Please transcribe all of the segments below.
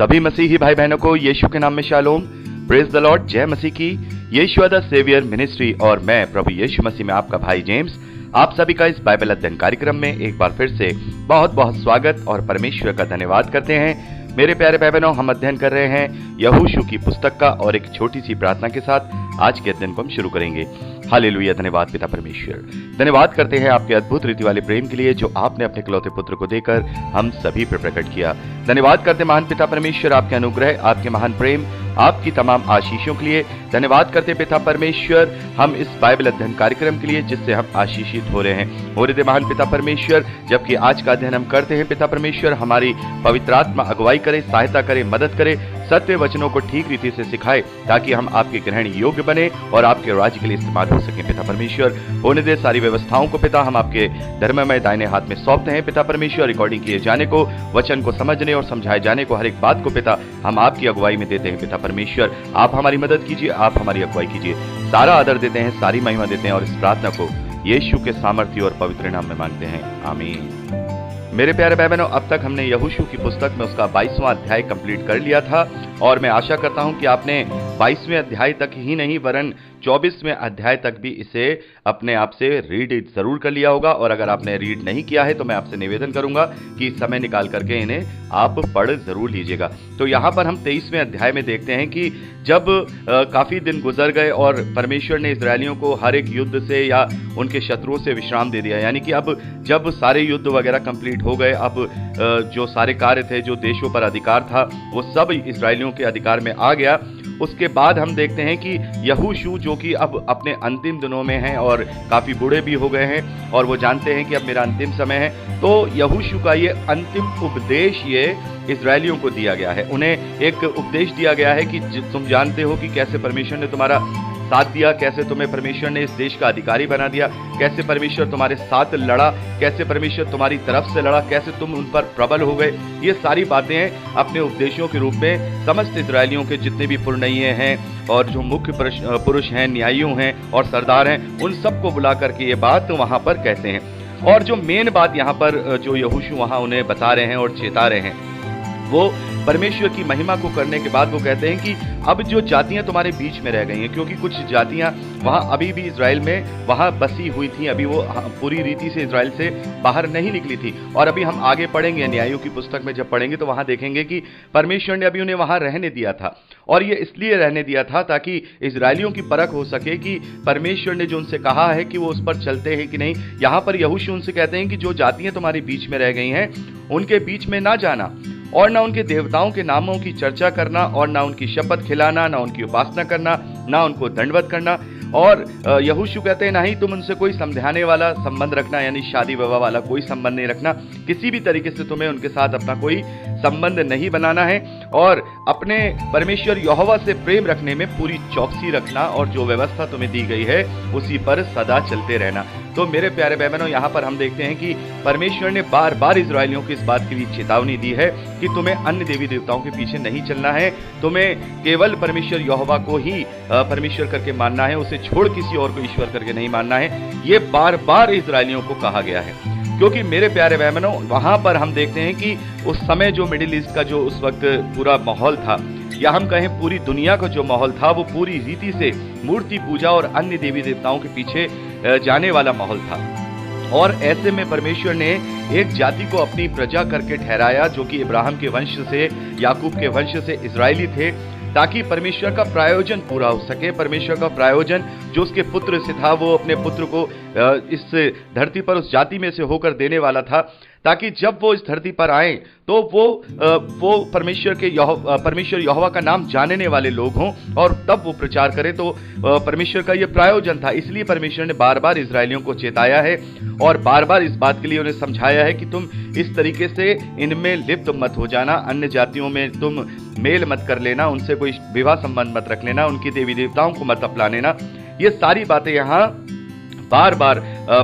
सभी मसीही भाई बहनों को यीशु के नाम में शालोम, प्रेज द लॉर्ड, जय मसीह की। यीशु द सेवियर मिनिस्ट्री और मैं प्रभु यीशु मसीह में आपका भाई जेम्स, आप सभी का इस बाइबल अध्ययन कार्यक्रम में एक बार फिर से बहुत बहुत स्वागत और परमेश्वर का धन्यवाद करते हैं। मेरे प्यारे भाई बहनों, हम अध्ययन कर रहे हैं यहोशू की पुस्तक का और एक छोटी सी प्रार्थना के साथ आज के अध्ययन को हम शुरू करेंगे। हालेलुया, धन्यवाद पिता परमेश्वर, धन्यवाद करते हैं आपके अद्भुत रीति वाले प्रेम के लिए जो आपने अपने इकलौते पुत्र को देकर हम सभी पर प्रकट किया। धन्यवाद करते महान पिता परमेश्वर आपके अनुग्रह, आपके महान प्रेम, आपकी तमाम आशीषों के लिए। धन्यवाद करते पिता परमेश्वर हम इस बाइबल अध्ययन कार्यक्रम के लिए जिससे हम आशीषित हो रहे हैं। हो रहे थे महान पिता परमेश्वर, जबकि आज का अध्ययन हम करते हैं पिता परमेश्वर, हमारी पवित्र आत्मा अगुवाई करे, सहायता करे, मदद करे, सत्य वचनों को ठीक रीति से सिखाए ताकि हम आपके ग्रहण योग्य बने और आपके राज्य के लिए इस्तेमाल हो सके। पिता परमेश्वर होने दे सारी व्यवस्थाओं को पिता हम आपके धर्ममय दाहिने हाथ में सौंपते हैं। पिता परमेश्वर रिकॉर्डिंग किए जाने को, वचन को समझने और समझाए जाने को, हर एक बात को पिता हम आपकी अगुवाई में देते हैं। पिता परमेश्वर आप हमारी मदद कीजिए, आप हमारी अगुवाई कीजिए। सारा आदर देते हैं, सारी महिमा देते हैं और इस प्रार्थना को यीशु के सामर्थ्य और पवित्र नाम में मांगते हैं, आमीन। मेरे प्यारे भाई बहनों, अब तक हमने यहोशू की पुस्तक में उसका 22वां अध्याय कंप्लीट कर लिया था और मैं आशा करता हूं कि आपने 22वें अध्याय तक ही नहीं वरन 24वें अध्याय तक भी इसे अपने आप से रीड जरूर कर लिया होगा। और अगर आपने रीड नहीं किया है तो मैं आपसे निवेदन करूंगा कि समय निकाल करके इन्हें आप पढ़ जरूर लीजिएगा। तो यहाँ पर हम 23वें अध्याय में देखते हैं कि जब काफी दिन गुजर गए और परमेश्वर ने इजरायलियों को हर एक युद्ध से या उनके शत्रुओं से विश्राम दे दिया, यानी कि अब जब सारे युद्ध वगैरह कंप्लीट हो गए, अब जो सारे कार्य थे, जो देशों पर अधिकार था, वो सब इजरायलियों के अधिकार में आ गया। उसके बाद हम देखते हैं कि यहोशू जो कि अब अपने अंतिम दिनों में हैं और काफी बूढ़े भी हो गए हैं और वो जानते हैं कि अब मेरा अंतिम समय है, तो यहोशू का ये अंतिम उपदेश ये इजरायलियों को दिया गया है। उन्हें एक उपदेश दिया गया है कि तुम जानते हो कि कैसे परमेश्वर ने तुम्हारा साथ दिया, कैसे तुम्हें परमेश्वर ने इस देश का अधिकारी बना दिया, कैसे परमेश्वर तुम्हारे साथ लड़ा, कैसे परमेश्वर तुम्हारी तरफ से लड़ा, कैसे तुम उन पर प्रबल हो गए। ये सारी बातें अपने उपदेशों के रूप में समस्त इजरायलियों के जितने भी पुरनिये हैं और जो मुख्य पुरुष हैं, न्यायियों हैं और सरदार हैं, उन सबको बुला करके ये बात वहां पर कहते हैं। और जो मेन बात यहाँ पर जो यहोशू वहां उन्हें बता रहे हैं और चेता रहे हैं, वो परमेश्वर की महिमा को करने के बाद वो कहते हैं कि अब जो जातियां तुम्हारे बीच में रह गई हैं, क्योंकि कुछ जातियां वहां अभी भी इजराइल में वहां बसी हुई थी, अभी वो पूरी रीति से इजराइल से बाहर नहीं निकली थी। और अभी हम आगे पढ़ेंगे, न्यायों की पुस्तक में जब पढ़ेंगे तो वहां देखेंगे कि परमेश्वर ने अभी उन्हें वहां रहने दिया था। और ये इसलिए रहने दिया था ताकि इजरायलियों की परख हो सके कि परमेश्वर ने जो उनसे कहा है कि वो उस पर चलते हैं कि नहीं। यहाँ पर यहोशू उनसे कहते हैं कि जो जातियां तुम्हारे बीच में रह गई हैं उनके बीच में ना जाना और ना उनके देवताओं के नामों की चर्चा करना और ना उनकी शपथ खिलाना, ना उनकी उपासना करना, ना उनको दंडवत करना। और यहोशू कहते हैं ना ही तुम उनसे कोई समझाने वाला संबंध रखना, यानी शादी विवाह वाला कोई संबंध नहीं रखना। किसी भी तरीके से तुम्हें उनके साथ अपना कोई संबंध नहीं बनाना है और अपने परमेश्वर यहोवा से प्रेम रखने में पूरी चौकसी रखना और जो व्यवस्था तुम्हें दी गई है उसी पर सदा चलते रहना। तो मेरे प्यारे भाई बहनों, यहाँ पर हम देखते हैं कि परमेश्वर ने बार बार इजरायलियों को इस बात की भी चेतावनी दी है कि तुम्हें अन्य देवी देवताओं के पीछे नहीं चलना है, तुम्हें केवल परमेश्वर यहोवा को ही परमेश्वर करके मानना है, उसे छोड़ किसी और को ईश्वर करके नहीं मानना है। ये बार बार इजरायलियों को कहा गया है, क्योंकि मेरे प्यारे भाई बहनों, वहां पर हम देखते हैं कि उस समय जो मिडिल ईस्ट का जो उस वक्त पूरा माहौल था, या हम कहें पूरी दुनिया का जो माहौल था, वो पूरी रीति से मूर्ति पूजा और अन्य देवी देवताओं के पीछे जाने वाला माहौल था। और ऐसे में परमेश्वर ने एक जाति को अपनी प्रजा करके ठहराया जो कि इब्राहिम के वंश से, याकूब के वंश से इजरायली थे, ताकि परमेश्वर का प्रायोजन पूरा हो सके। परमेश्वर का प्रायोजन जो उसके पुत्र से था, वो अपने पुत्र को इस धरती पर उस जाति में से होकर देने वाला था, ताकि जब वो इस धरती पर आए तो वो परमेश्वर यहोवा का नाम जानने वाले लोग हों और तब वो प्रचार करें। तो परमेश्वर का ये प्रायोजन था। इसलिए परमेश्वर ने बार बार इजरायलियों को चेताया है और बार बार इस बात के लिए उन्हें समझाया है कि तुम इस तरीके से इनमें लिप्त मत हो जाना, अन्य जातियों में तुम मेल मत कर लेना, उनसे कोई विवाह संबंध मत रख लेना, उनकी देवी देवताओं को मत अपना लेना। ये सारी बातें यहाँ बार बार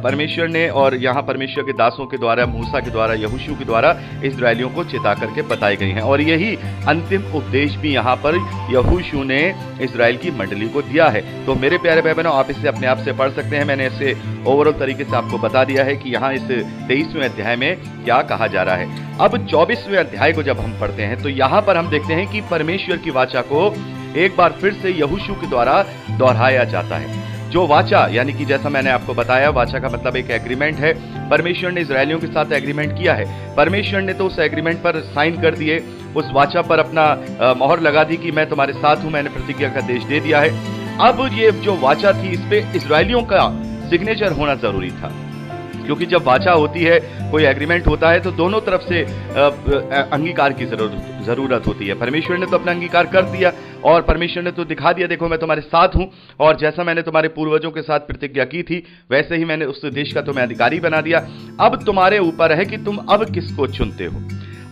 परमेश्वर ने और यहाँ परमेश्वर के दासों के द्वारा, मूसा के द्वारा, यहोशू के द्वारा इस्राएलियों को चेता करके बताई गई हैं। और यही अंतिम उपदेश भी यहाँ पर यहोशू ने इस्राएल की मंडली को दिया है। तो मेरे प्यारे भाई बहनों, आप इसे अपने आप से पढ़ सकते हैं। मैंने इसे ओवरऑल तरीके से आपको बता दिया है कि यहाँ इस 23वें अध्याय में क्या कहा जा रहा है। अब 24वें अध्याय को जब हम पढ़ते हैं तो यहाँ पर हम देखते हैं कि परमेश्वर की वाचा को एक बार फिर से यहोशू के द्वारा दोहराया जाता है। जो वाचा, यानी कि जैसा मैंने आपको बताया, वाचा का मतलब एक एग्रीमेंट है। परमेश्वर ने इस्राएलियों के साथ एग्रीमेंट किया है। परमेश्वर ने तो उस एग्रीमेंट पर साइन कर दिए, उस वाचा पर अपना मोहर लगा दी कि मैं तुम्हारे साथ हूं, मैंने प्रतिज्ञा का देश दे दिया है। अब ये जो वाचा थी, इस पे इस्राएलियों का सिग्नेचर होना जरूरी था, क्योंकि जब वाचा होती है, कोई एग्रीमेंट होता है, तो दोनों तरफ से अंगीकार की जरूरत होती है। परमेश्वर ने तो अपना अंगीकार कर दिया और परमेश्वर ने तो दिखा दिया, देखो मैं तुम्हारे साथ हूं, और जैसा मैंने तुम्हारे पूर्वजों के साथ प्रतिज्ञा की थी वैसे ही मैंने उस देश का तुम्हें अधिकारी बना दिया। अब तुम्हारे ऊपर है कि तुम अब किसको चुनते हो।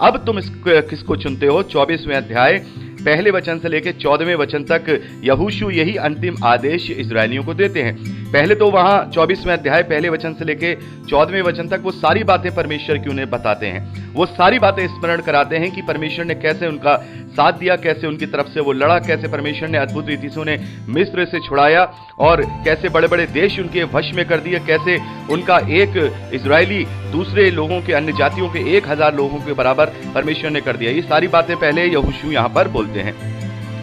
अब तुम किसको चुनते हो। 24वें अध्याय पहले वचन से लेकर 14वें वचन तक यहोशू यही अंतिम आदेश इस्राएलियों को देते हैं। पहले तो वहां 24वें अध्याय पहले वचन से लेकर 14वें वचन तक वो सारी बातें परमेश्वर की उन्हें बताते हैं। वो सारी बातें स्मरण कराते हैं कि परमेश्वर ने कैसे उनका साथ दिया, कैसे उनकी तरफ से वो लड़ा, कैसे परमेश्वर ने अद्भुत रीति से उन्हें मिस्र से छुड़ाया और कैसे बड़े बड़े देश उनके वश में कर दिए, कैसे उनका एक इजरायली दूसरे लोगों के, अन्य जातियों के 1000 लोगों के बराबर परमेश्वर ने कर दिया। ये सारी बातें पहले यहोशू यहाँ पर बोलते हैं।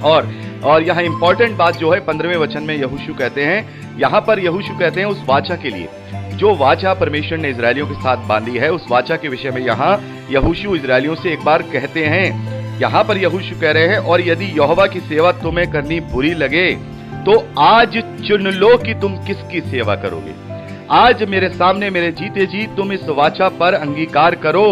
और यहाँ इंपॉर्टेंट बात जो है 15वें वचन में यहोशू कहते हैं, यहाँ पर यहोशू कहते हैं उस वाचा के लिए, जो वाचा परमेश्वर ने इजरायलियों के साथ बांधी है, उस वाचा के विषय में यहाँ यहोशू इजरायलियों से एक बार कहते हैं। यहाँ पर यहोशू कह रहे हैं, और यदि यहोवा की सेवा तुम्हें करनी बुरी लगे तो आज चुन लो कि तुम किसकी सेवा करोगे। आज मेरे सामने मेरे जीते जी तुम इस वाचा पर अंगीकार करो।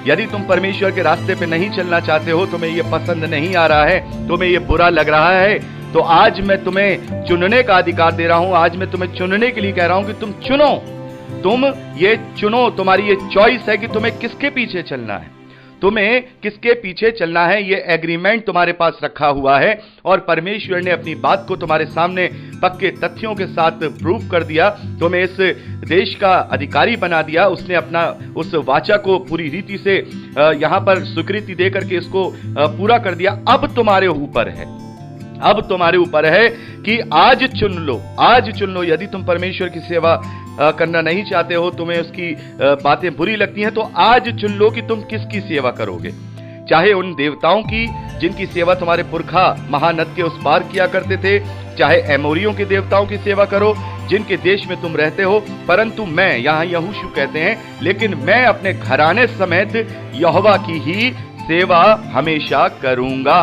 यदि तुम परमेश्वर के रास्ते पे नहीं चलना चाहते हो, तुम्हें ये पसंद नहीं आ रहा है, तुम्हें ये बुरा लग रहा है, तो आज मैं तुम्हें चुनने का अधिकार दे रहा हूं। आज मैं तुम्हें चुनने के लिए कह रहा हूं कि तुम चुनो, तुम ये चुनो, तुम्हारी ये चॉइस है कि तुम्हें किसके पीछे चलना है, तुम्हें किसके पीछे चलना है। ये एग्रीमेंट तुम्हारे पास रखा हुआ है और परमेश्वर ने अपनी बात को तुम्हारे सामने पक्के तथ्यों के साथ प्रूव कर दिया, तुम्हें इस देश का अधिकारी बना दिया। उसने अपना उस वाचा को पूरी रीति से यहां पर स्वीकृति देकर के इसको पूरा कर दिया। अब तुम्हारे ऊपर है, अब तुम्हारे ऊपर है कि आज चुन लो, आज चुन लो। यदि तुम परमेश्वर की सेवा करना नहीं चाहते हो, तुम्हें उसकी बातें बुरी लगती हैं, तो आज चुन लो कि तुम किसकी सेवा करोगे। चाहे उन देवताओं की जिनकी सेवा तुम्हारे पुरखा महानद के उस पार किया करते थे, चाहे एमोरियों के देवताओं की सेवा करो जिनके देश में तुम रहते हो, परंतु मैं, यहाँ यहोशू कहते हैं, लेकिन मैं अपने घराने समेत यहोवा की ही सेवा हमेशा करूंगा।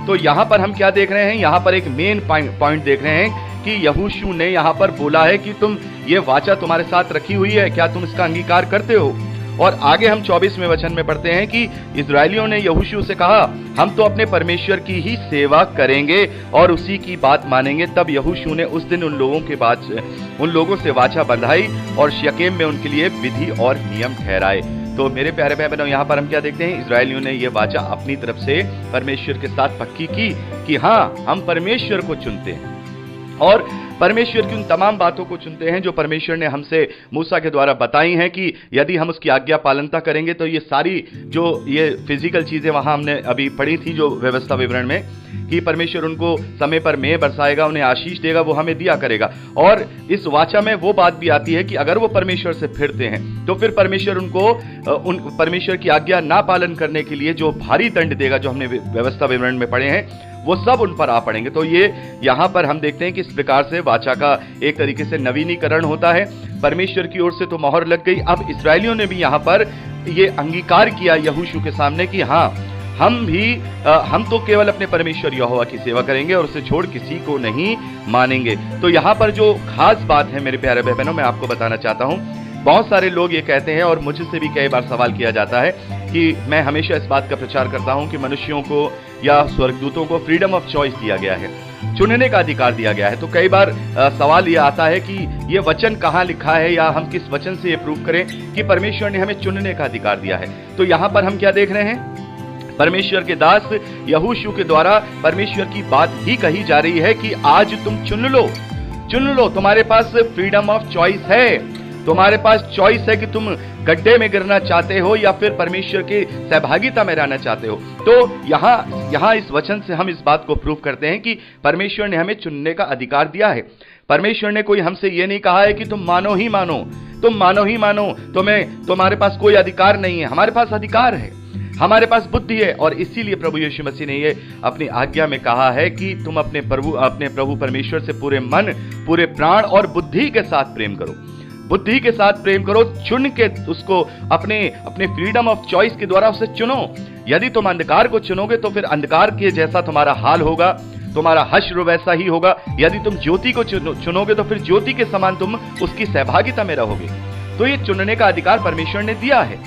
तो यहां पर हम क्या देख रहे हैं, यहां पर एक मेन पॉइंट देख रहे हैं कि यहोशू ने यहां पर बोला है कि तुम, ये वाचा तुम्हारे साथ रखी हुई है, क्या तुम इसका अंगीकार करते हो। और आगे हम 24वें वचन में पढ़ते हैं कि इस्राएलियों ने यहोशू से कहा, हम तो अपने परमेश्वर की ही सेवा करेंगे और उसी की बात मानेंगे। तब यहोशू ने उस दिन उन लोगों से वाचा बंधाई और शकेम में उनके लिए विधि और नियम ठहराए। तो मेरे प्यारे भाई बहनों, यहाँ पर हम क्या देखते हैं, इस्राएलियों ने ये वाचा अपनी तरफ से परमेश्वर के साथ पक्की की कि हाँ, हम परमेश्वर को चुनते हैं और परमेश्वर की उन तमाम बातों को चुनते हैं जो परमेश्वर ने हमसे मूसा के द्वारा बताई हैं कि यदि हम उसकी आज्ञा पालनता करेंगे तो ये सारी जो ये फिजिकल चीजें वहां हमने अभी पढ़ी थी जो व्यवस्था विवरण में, कि परमेश्वर उनको समय पर मेघ बरसाएगा, उन्हें आशीष देगा, वो हमें दिया करेगा। और इस वाचा में वो बात भी आती है कि अगर वो परमेश्वर से फिरते हैं तो फिर परमेश्वर उनको परमेश्वर की आज्ञा ना पालन करने के लिए जो भारी दंड देगा, जो हमने व्यवस्था विवरण में पढ़े हैं, वो सब उन पर आ पड़ेंगे। तो ये यहां पर हम देखते हैं कि इस प्रकार से वाचा का एक तरीके से नवीनीकरण होता है। परमेश्वर की ओर से तो मोहर लग गई, अब इस्राएलियों ने भी यहां पर ये अंगीकार किया यहोशू के सामने कि हाँ, हम तो केवल अपने परमेश्वर यहोवा की सेवा करेंगे और उसे छोड़ किसी को नहीं मानेंगे। तो यहां पर जो खास बात है मेरे प्यारे भाई बहनों, मैं आपको बताना चाहता हूं। बहुत सारे लोग ये कहते हैं और मुझसे भी कई बार सवाल किया जाता है कि मैं हमेशा इस बात का प्रचार करता हूं कि मनुष्यों को या स्वर्गदूतों को फ्रीडम ऑफ चॉइस दिया गया है, चुनने का अधिकार दिया गया है। तो कई बार सवाल ये आता है कि ये वचन कहाँ लिखा है या हम किस वचन से ये प्रूव करें कि परमेश्वर ने हमें चुनने का अधिकार दिया है। तो यहाँ पर हम क्या देख रहे हैं, परमेश्वर के दास यहोशू के द्वारा परमेश्वर की बात ही कही जा रही है कि आज तुम चुन लो, चुन लो, तुम्हारे पास फ्रीडम ऑफ चॉइस है, तुम्हारे पास चॉइस है कि तुम गड्ढे में गिरना चाहते हो या फिर परमेश्वर की सहभागिता में रहना चाहते हो। तो यहाँ इस वचन से हम इस बात को प्रूव करते हैं कि परमेश्वर ने हमें चुनने का अधिकार दिया है। परमेश्वर ने कोई हमसे ये नहीं कहा है कि तुम मानो ही मानो, तुम मानो ही मानो, तुम्हारे पास कोई अधिकार नहीं है। हमारे पास अधिकार है, हमारे पास बुद्धि है, और इसीलिए प्रभु यीशु मसीह ने ये अपनी आज्ञा में कहा है कि तुम अपने प्रभु परमेश्वर से पूरे मन, पूरे प्राण और बुद्धि के साथ प्रेम करो, बुद्धि के साथ प्रेम करो, चुन के उसको अपने फ्रीडम ऑफ चॉइस के द्वारा उसे चुनो। यदि तुम अंधकार को चुनोगे तो फिर अंधकार के जैसा तुम्हारा हाल होगा, तुम्हारा हश्र वैसा ही होगा। यदि तुम ज्योति को चुनोगे तो फिर ज्योति के समान तुम उसकी सहभागिता में रहोगे। तो ये चुनने का अधिकार परमेश्वर ने दिया है।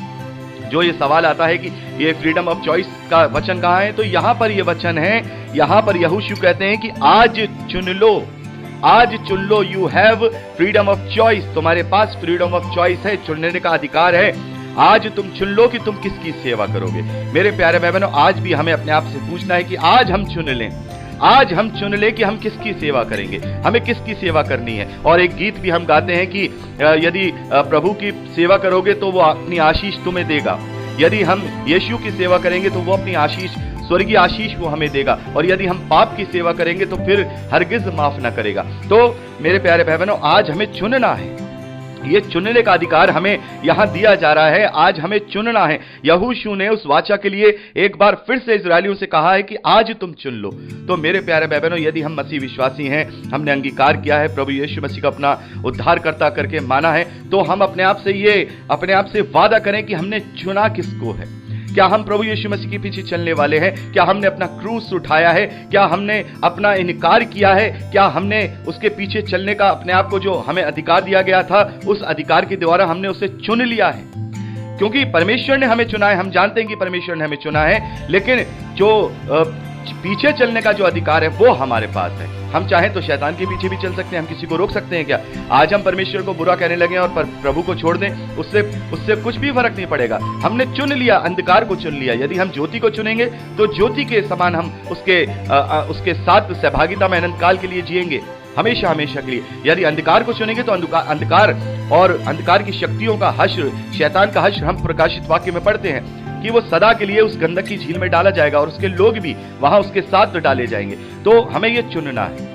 जो ये सवाल आता है कि ये फ्रीडम ऑफ चॉइस का वचन कहाँ है, तो यहां पर ये वचन है, यहां पर यहोशू कहते हैं कि आज चुन लो, आज चुन लो, you have freedom of choice, तुम्हारे पास फ्रीडम ऑफ चॉइस है, चुनने का अधिकार है। आज तुम चुन लो कि तुम किसकी सेवा करोगे। मेरे प्यारे भाई बहनों, आज भी हमें अपने आप से पूछना है कि आज हम चुन लें, आज हम चुन ले कि हम किसकी सेवा करेंगे, हमें किसकी सेवा करनी है। और एक गीत भी हम गाते हैं कि यदि प्रभु की सेवा करोगे तो वो अपनी आशीष तुम्हें देगा, यदि हम यीशु की सेवा करेंगे तो वो अपनी आशीष, स्वर्गीय आशीष वो हमें देगा, और यदि हम पाप की सेवा करेंगे तो फिर हरगिज माफ ना करेगा। तो मेरे प्यारे भाई बहनों, आज हमें चुनना है, ये चुनने का अधिकार हमें यहां दिया जा रहा है, आज हमें चुनना है। यहोशू ने उस वाचा के लिए एक बार फिर से इजरायलियों से कहा है कि आज तुम चुन लो। तो मेरे प्यारे भाई बहनों, यदि हम मसीह विश्वासी हैं, हमने अंगीकार किया है, प्रभु यीशु मसीह को अपना उद्धारकर्ता करके माना है, तो हम अपने आप से वादा करें कि हमने चुना किसको है। क्या हम प्रभु यीशु मसीह के पीछे चलने वाले हैं? क्या हमने अपना क्रूस उठाया है? क्या हमने अपना इनकार किया है? क्या हमने उसके पीछे चलने का अपने आप को, जो हमें अधिकार दिया गया था, उस अधिकार के द्वारा हमने उसे चुन लिया है? क्योंकि परमेश्वर ने हमें चुना है, हम जानते हैं कि परमेश्वर ने हमें चुना है, लेकिन जो पीछे चलने का जो अधिकार है वो हमारे पास है। हम चाहें तो शैतान के पीछे भी चल सकते हैं, हम किसी को रोक सकते हैं क्या? आज हम परमेश्वर को बुरा कहने लगे और प्रभु को छोड़ दें, उससे कुछ भी फर्क नहीं पड़ेगा। हमने चुन लिया, अंधकार को चुन लिया। यदि हम ज्योति को चुनेंगे तो ज्योति के समान हम उसके साथ सहभागिता में अनंत काल के लिए जिएंगे, हमेशा हमेशा के लिए। यदि अंधकार को चुनेंगे तो अंधकार और अंधकार की शक्तियों का हश्र, शैतान का हश्र, हम प्रकाशित वाक्य में पढ़ते हैं कि वो सदा के लिए उस गंधक की झील में डाला जाएगा और उसके लोग भी वहां उसके साथ डाले जाएंगे। तो हमें ये चुनना है,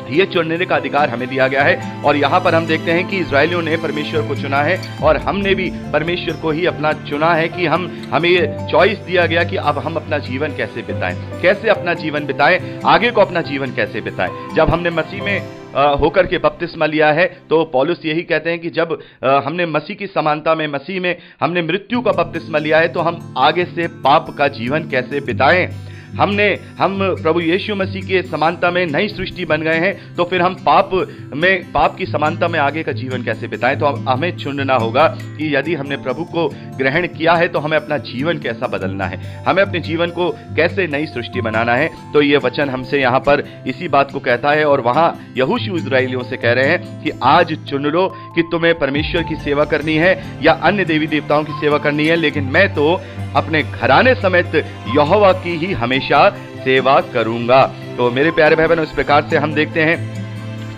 ये चुनने का अधिकार हमें दिया गया है। और यहाँ पर हम देखते हैं कि इजरायलियों ने परमेश्वर को चुना है और हमने भी परमेश्वर को ही अपना चुना है कि हमें ये चॉइस दिया गया कि अब हम अपना जीवन कैसे बिताएं, कैसे अपना जीवन बिताएं, आगे को अपना जीवन कैसे बिताएं। जब हमने मसीह में होकर के बपतिस्मा लिया है तो पौलुस यही कहते हैं कि जब हमने मसीह की समानता में, मसीह में हमने मृत्यु का बपतिस्मा लिया है तो हम आगे से पाप का जीवन कैसे बिताएं। हम प्रभु यीशु मसीह के समानता में नई सृष्टि बन गए हैं, तो फिर हम पाप की समानता में आगे का जीवन कैसे बिताएं। तो हमें चुनना होगा कि यदि हमने प्रभु को ग्रहण किया है तो हमें अपना जीवन कैसा बदलना है, हमें अपने जीवन को कैसे नई सृष्टि बनाना है। तो ये वचन हमसे यहाँ पर इसी बात को कहता है। और वहां यहोशू इजरायलियों से कह रहे हैं कि आज चुन लो कि तुम्हें परमेश्वर की सेवा करनी है या अन्य देवी देवताओं की सेवा करनी है, लेकिन मैं तो अपने घराने समेत यहोवा की ही हमेशा सेवा करूंगा। तो मेरे प्यारे भाई बहनों, इस प्रकार से हम देखते हैं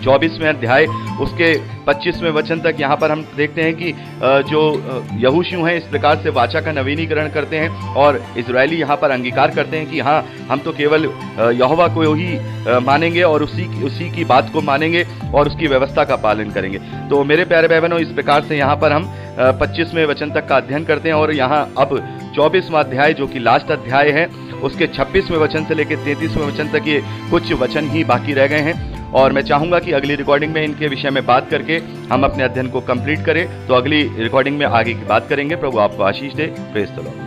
24वें अध्याय उसके 25वें वचन तक यहाँ पर हम देखते हैं कि जो यहोशू हैं इस प्रकार से वाचा का नवीनीकरण करते हैं और इजरायली यहाँ पर अंगीकार करते हैं कि हाँ, हम तो केवल यहोवा को ही मानेंगे और उसी की बात को मानेंगे और उसकी व्यवस्था का पालन करेंगे। तो मेरे प्यारे भाई बहनों, इस प्रकार से यहाँ पर हम 25वें वचन तक का अध्ययन करते हैं और यहाँ अब 24वां अध्याय जो कि लास्ट अध्याय है उसके 26वें वचन से लेकर 33वें वचन तक ये कुछ वचन ही बाकी रह गए हैं। और मैं चाहूंगा कि अगली रिकॉर्डिंग में इनके विषय में बात करके हम अपने अध्ययन को कंप्लीट करें। तो अगली रिकॉर्डिंग में आगे की बात करेंगे। प्रभु आपको आशीष दे। Praise the Lord.